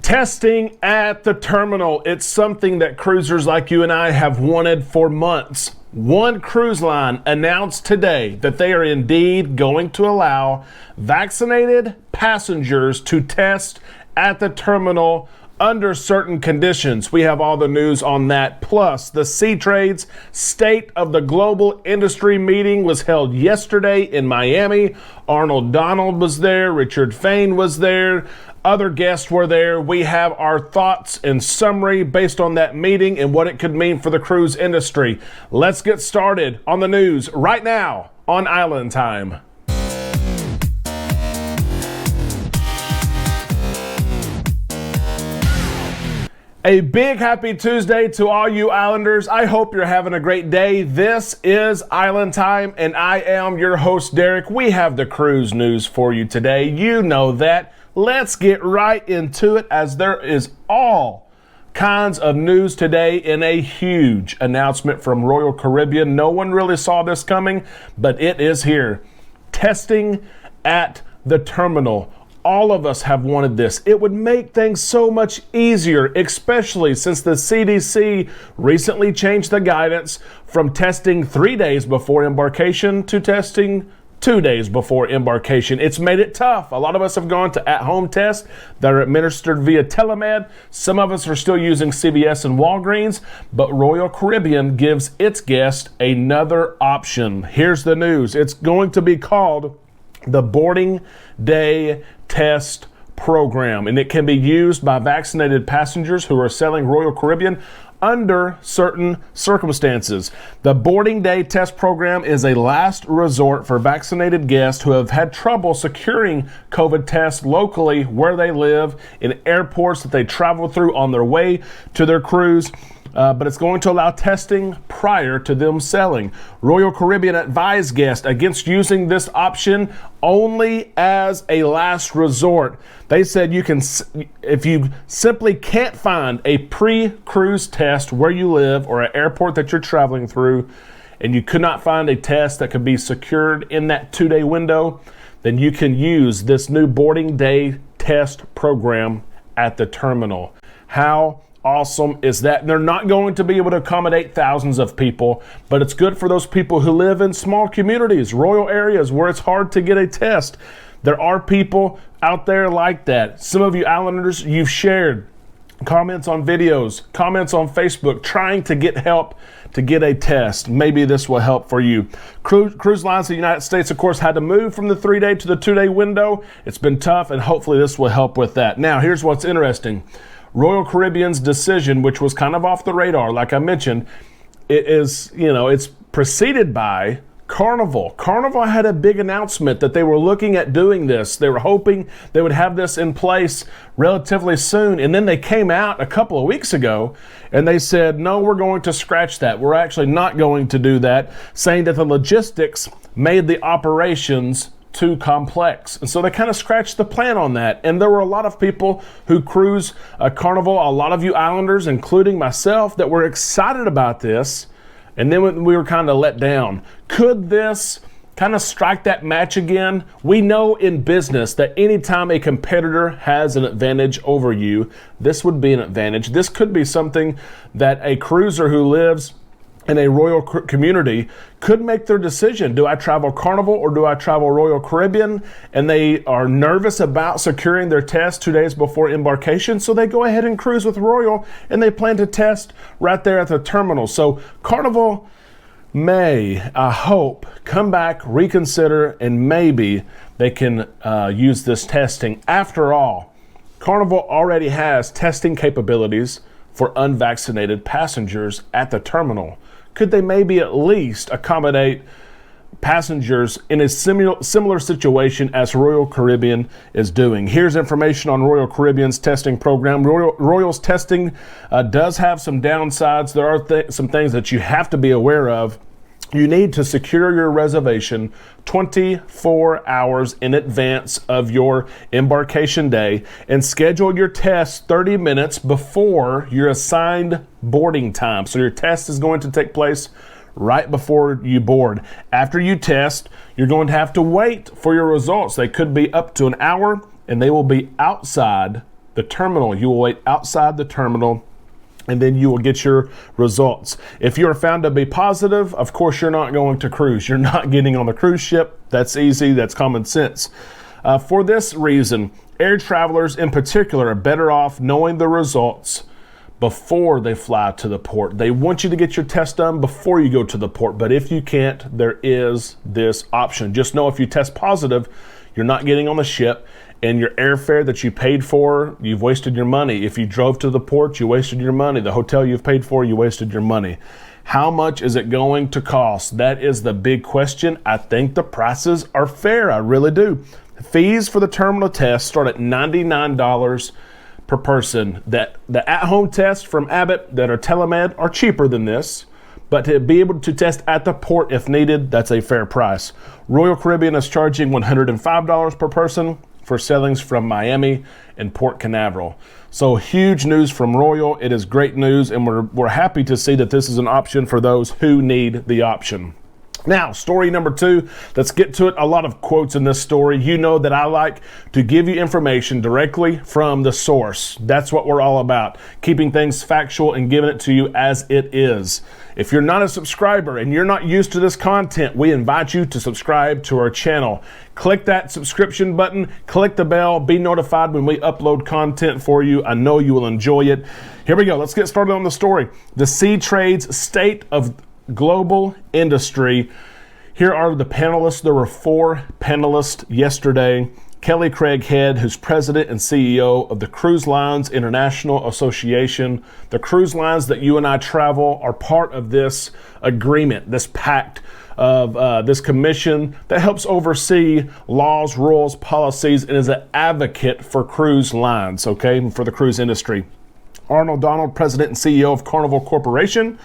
Testing at the terminal. It's something that cruisers like you and I have wanted for months. One cruise line announced today that they are indeed going to allow vaccinated passengers to test at the terminal under certain conditions. We have all the news on that. Plus, the Seatrade's State of the Global Industry meeting was held yesterday in Miami. Arnold Donald was there. Richard Fain was there. Other guests were there. We have our thoughts and summary based on that meeting and what it could mean for the cruise industry. Let's get started on the news right now on Island Time. A big happy Tuesday to all you Islanders. I hope you're having a great day. This is Island Time, and I am your host, Derek. We have the cruise news for you today. You know that. Let's get right into it, as there is all kinds of news today in a huge announcement from Royal Caribbean. No one really saw this coming, but it is here. Testing at the terminal. All of us have wanted this. It would make things so much easier, especially since the CDC recently changed the guidance from testing 3 days before embarkation to testing 2 days before embarkation. It's made it tough. A lot of us have gone to at-home tests that are administered via telemed. Some of us are still using CVS and Walgreens, but Royal Caribbean gives its guests another option. Here's the news. It's going to be called the Boarding Day Test Program, and it can be used by vaccinated passengers who are sailing Royal Caribbean under certain circumstances. The Boarding Day Test Program is a last resort for vaccinated guests who have had trouble securing COVID tests locally where they live, in airports that they travel through on their way to their cruise. But it's going to allow testing prior to them sailing. Royal Caribbean advised guests against using this option only as a last resort. They said if you simply can't find a pre-cruise test where you live or an airport that you're traveling through, and you could not find a test that could be secured in that 2-day window, then you can use this new boarding day test program at the terminal. How awesome is that? They're not going to be able to accommodate thousands of people, but it's good for those people who live in small communities, rural areas where it's hard to get a test. There are people out there like that. Some of you Islanders, you've shared comments on videos, comments on Facebook, trying to get help to get a test. Maybe this will help for you. Cruise lines in the United States, of course, had to move from the 3-day to the 2-day window. It's been tough, and hopefully this will help with that. Now, here's what's interesting. Royal Caribbean's decision, which was kind of off the radar, like I mentioned, it's preceded by Carnival. Carnival had a big announcement that they were looking at doing this. They were hoping they would have this in place relatively soon. And then they came out a couple of weeks ago and they said, no, we're going to scratch that. We're actually not going to do that, saying that the logistics made the operations too complex. And so they kind of scratched the plan on that. And there were a lot of people who cruise Carnival, a lot of you Islanders, including myself, that were excited about this. And then we were kind of let down. Could this kind of strike that match again? We know in business that anytime a competitor has an advantage over you, this would be an advantage. This could be something that a cruiser who lives in a Royal community could make their decision. Do I travel Carnival or do I travel Royal Caribbean? And they are nervous about securing their test 2 days before embarkation, so they go ahead and cruise with Royal, and they plan to test right there at the terminal. So Carnival may, I hope, come back, reconsider, and maybe they can use this testing. After all, Carnival already has testing capabilities for unvaccinated passengers at the terminal. Could they maybe at least accommodate passengers in a similar situation as Royal Caribbean is doing? Here's information on Royal Caribbean's testing program. Royal's testing does have some downsides. There are some things that you have to be aware of. You need to secure your reservation 24 hours in advance of your embarkation day and schedule your test 30 minutes before your assigned boarding time. So your test is going to take place right before you board. After you test, you're going to have to wait for your results. They could be up to an hour, and they will be outside the terminal. You will wait outside the terminal, and then you will get your results. If you are found to be positive, of course, you're not going to cruise. You're not getting on the cruise ship. That's easy. That's common sense. For this reason, air travelers in particular are better off knowing the results before they fly to the port. They want you to get your test done before you go to the port. But if you can't, there is this option. Just know if you test positive, you're not getting on the ship, and your airfare that you paid for, you've wasted your money. If you drove to the port, you wasted your money. The hotel you've paid for, you wasted your money. How much is it going to cost? That is the big question. I think the prices are fair. I really do. Fees for the terminal test start at $99 per person. The at-home tests from Abbott that are telemed are cheaper than this. But to be able to test at the port if needed, that's a fair price. Royal Caribbean is charging $105 per person for sailings from Maimi and Port Canaveral. So huge news from Royal. It is great news, and we're happy to see that this is an option for those who need the option. Now, story number 2, let's get to it. A lot of quotes in this story. You know that I like to give you information directly from the source. That's what we're all about, keeping things factual and giving it to you as it is. If you're not a subscriber and you're not used to this content, we invite you to subscribe to our channel. Click that subscription button, click the bell, be notified when we upload content for you. I know you will enjoy it. Here we go. Let's get started on the story. The Seatrade's State of Global Industry. Here are the panelists. There were 4 panelists yesterday. Kelly Craighead, who's president and CEO of the Cruise Lines International Association. The cruise lines that you and I travel are part of this agreement, this pact of this commission that helps oversee laws, rules, policies, and is an advocate for cruise lines, okay, for the cruise industry. Arnold Donald, president and CEO of Carnival Corporation.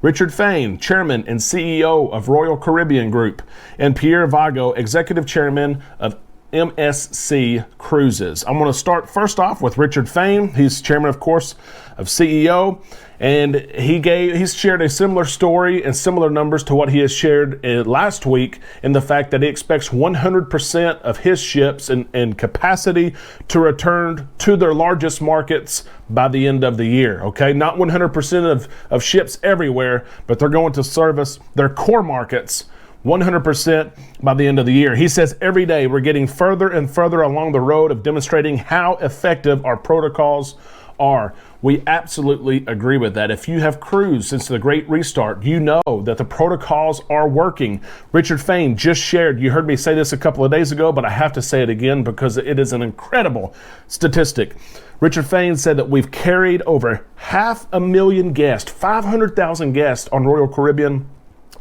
Richard Fain, chairman and CEO of Royal Caribbean Group, and Pierre Vago, executive chairman of MSC Cruises. I'm going to start first off with Richard Fain. He's chairman, of course, of CEO, and he's shared a similar story and similar numbers to what he has shared last week, in the fact that he expects 100% of his ships and capacity to return to their largest markets by the end of the year. Okay, not 100% of ships everywhere, but they're going to service their core markets 100% by the end of the year. He says every day we're getting further and further along the road of demonstrating how effective our protocols are. We absolutely agree with that. If you have cruised since the Great Restart, you know that the protocols are working. Richard Fain just shared, you heard me say this a couple of days ago, but I have to say it again because it is an incredible statistic. Richard Fain said that we've carried over 500,000 guests, 500,000 guests on Royal Caribbean,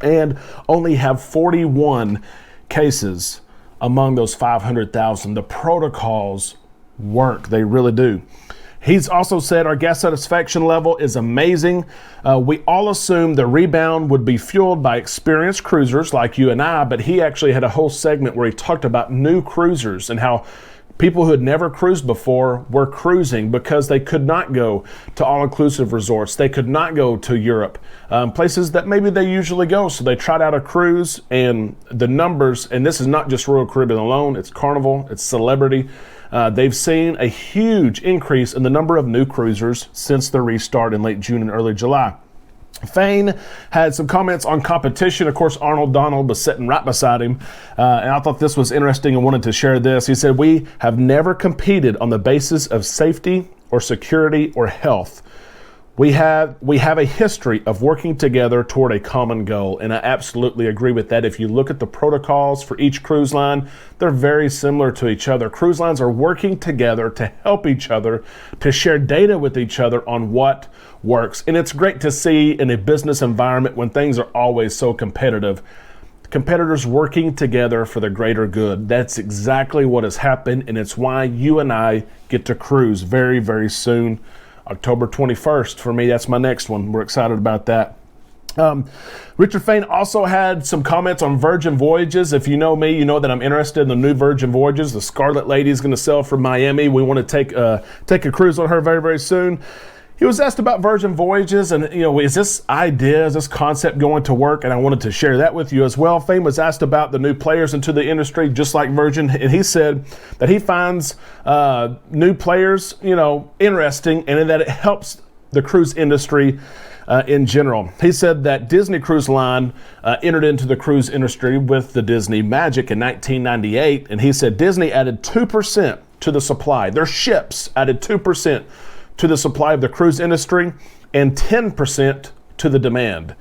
and only have 41 cases among those 500,000. The protocols work. They really do. He's also said our guest satisfaction level is amazing. We all assumed the rebound would be fueled by experienced cruisers like you and I, but he actually had a whole segment where he talked about new cruisers and how people who had never cruised before were cruising because they could not go to all-inclusive resorts. They could not go to Europe, places that maybe they usually go. So they tried out a cruise, and the numbers, and this is not just Royal Caribbean alone, it's Carnival, it's Celebrity. They've seen a huge increase in the number of new cruisers since the restart in late June and early July. Fain had some comments on competition. Of course, Arnold Donald was sitting right beside him, and I thought this was interesting and wanted to share this. He said, "We have never competed on the basis of safety or security or health. We have a history of working together toward a common goal," and I absolutely agree with that. If you look at the protocols for each cruise line, they're very similar to each other. Cruise lines are working together to help each other, to share data with each other on what works. And it's great to see in a business environment when things are always so competitive, competitors working together for the greater good. That's exactly what has happened, and it's why you and I get to cruise very, very soon. October 21st, for me, that's my next one. We're excited about that. Richard Fain also had some comments on Virgin Voyages. If you know me, you know that I'm interested in the new Virgin Voyages. The Scarlet Lady is going to sail from Miami. We want to take a cruise on her very, very soon. He was asked about Virgin Voyages and, is this concept going to work? And I wanted to share that with you as well. Fain was asked about the new players into the industry, just like Virgin, and he said that he finds new players, interesting, and in that it helps the cruise industry in general. He said that Disney Cruise Line entered into the cruise industry with the Disney Magic in 1998, and he said Disney added 2% to the supply. Their ships added 2% to the supply of the cruise industry and 10% to the demand.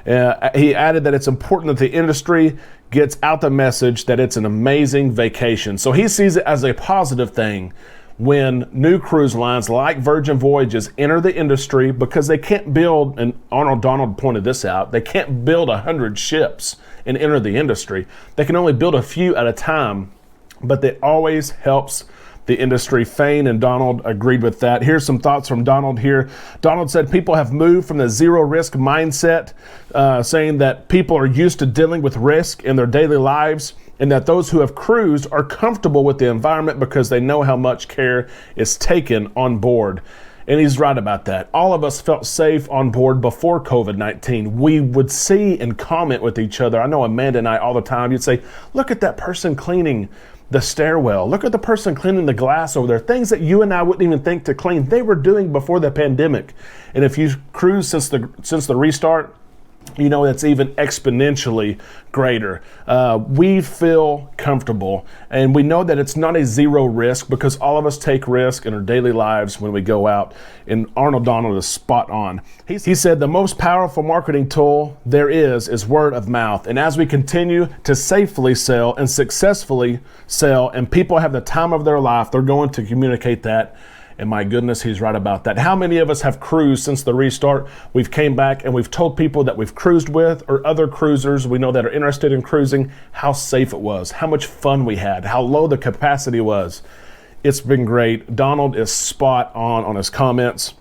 He added that it's important that the industry gets out the message that it's an amazing vacation. So he sees it as a positive thing when new cruise lines like Virgin Voyages enter the industry, because they can't build, and Arnold Donald pointed this out, they can't build 100 ships and enter the industry. They can only build a few at a time, but it always helps the industry. Fain and Donald agreed with that. Here's some thoughts from Donald here. Donald said people have moved from the zero risk mindset, saying that people are used to dealing with risk in their daily lives, and that those who have cruised are comfortable with the environment because they know how much care is taken on board. And he's right about that. All of us felt safe on board before COVID-19. We would see and comment with each other. I know Amanda and I all the time, you'd say, look at that person cleaning the stairwell. Look at the person cleaning the glass over there. Things that you and I wouldn't even think to clean, they were doing before the pandemic. And if you cruise since the restart, it's even exponentially greater. We feel comfortable, and we know that it's not a zero risk because all of us take risk in our daily lives when we go out, and Arnold Donald is spot on. He said the most powerful marketing tool there is word of mouth, and as we continue to safely sell and successfully sell, and people have the time of their life, they're going to communicate that. And my goodness, he's right about that. How many of us have cruised since the restart? We've came back and we've told people that we've cruised with or other cruisers we know that are interested in cruising how safe it was, how much fun we had, how low the capacity was. It's been great. Donald is spot on his comments.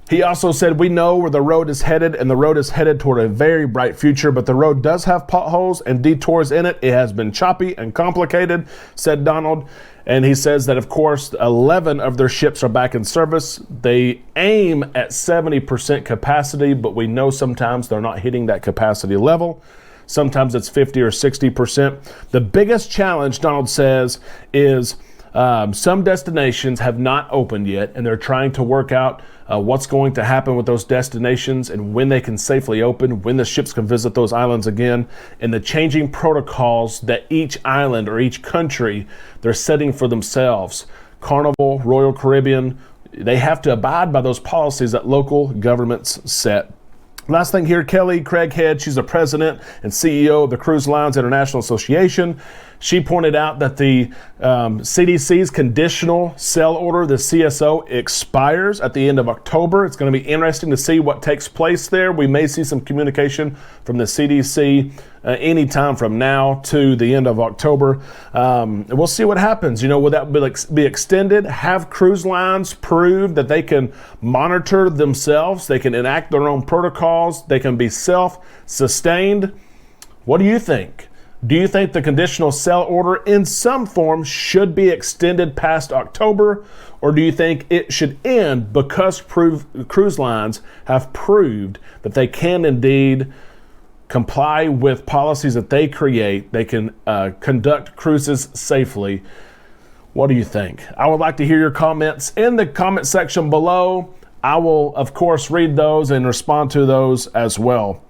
He also said, we know where the road is headed, and the road is headed toward a very bright future, but the road does have potholes and detours in it. It has been choppy and complicated, said Donald. And he says that, of course, 11 of their ships are back in service. They aim at 70% capacity, but we know sometimes they're not hitting that capacity level. Sometimes it's 50 or 60%. The biggest challenge, Donald says, is some destinations have not opened yet, and they're trying to work out what's going to happen with those destinations and when they can safely open, when the ships can visit those islands again, and the changing protocols that each island or each country they're setting for themselves. Carnival, Royal Caribbean, they have to abide by those policies that local governments set. Last thing here, Kelly Craighead, she's the president and CEO of the Cruise Lines International Association. She pointed out that the CDC's conditional sell order, the CSO, expires at the end of October. It's going to be interesting to see what takes place there. We may see some communication from the CDC anytime from now to the end of October. We'll see what happens. Will that be extended? Have cruise lines prove that they can monitor themselves? They can enact their own protocols. They can be self-sustained. What do you think? Do you think the conditional sell order in some form should be extended past October, or do you think it should end because cruise lines have proved that they can indeed comply with policies that they create? They can conduct cruises safely. What do you think? I would like to hear your comments in the comment section below. I will, of course, read those and respond to those as well.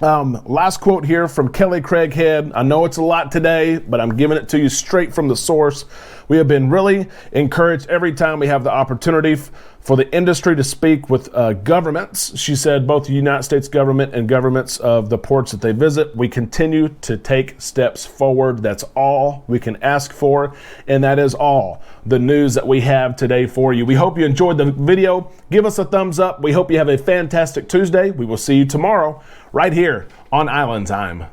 Last quote here from Kelly Craighead. I know it's a lot today, but I'm giving it to you straight from the source. We have been really encouraged every time we have the opportunity for the industry to speak with governments. She said both the United States government and governments of the ports that they visit. We continue to take steps forward. That's all we can ask for, and that is all the news that we have today for you. We hope you enjoyed the video. Give us a thumbs up. We hope you have a fantastic Tuesday. We will see you tomorrow right here on Island Time.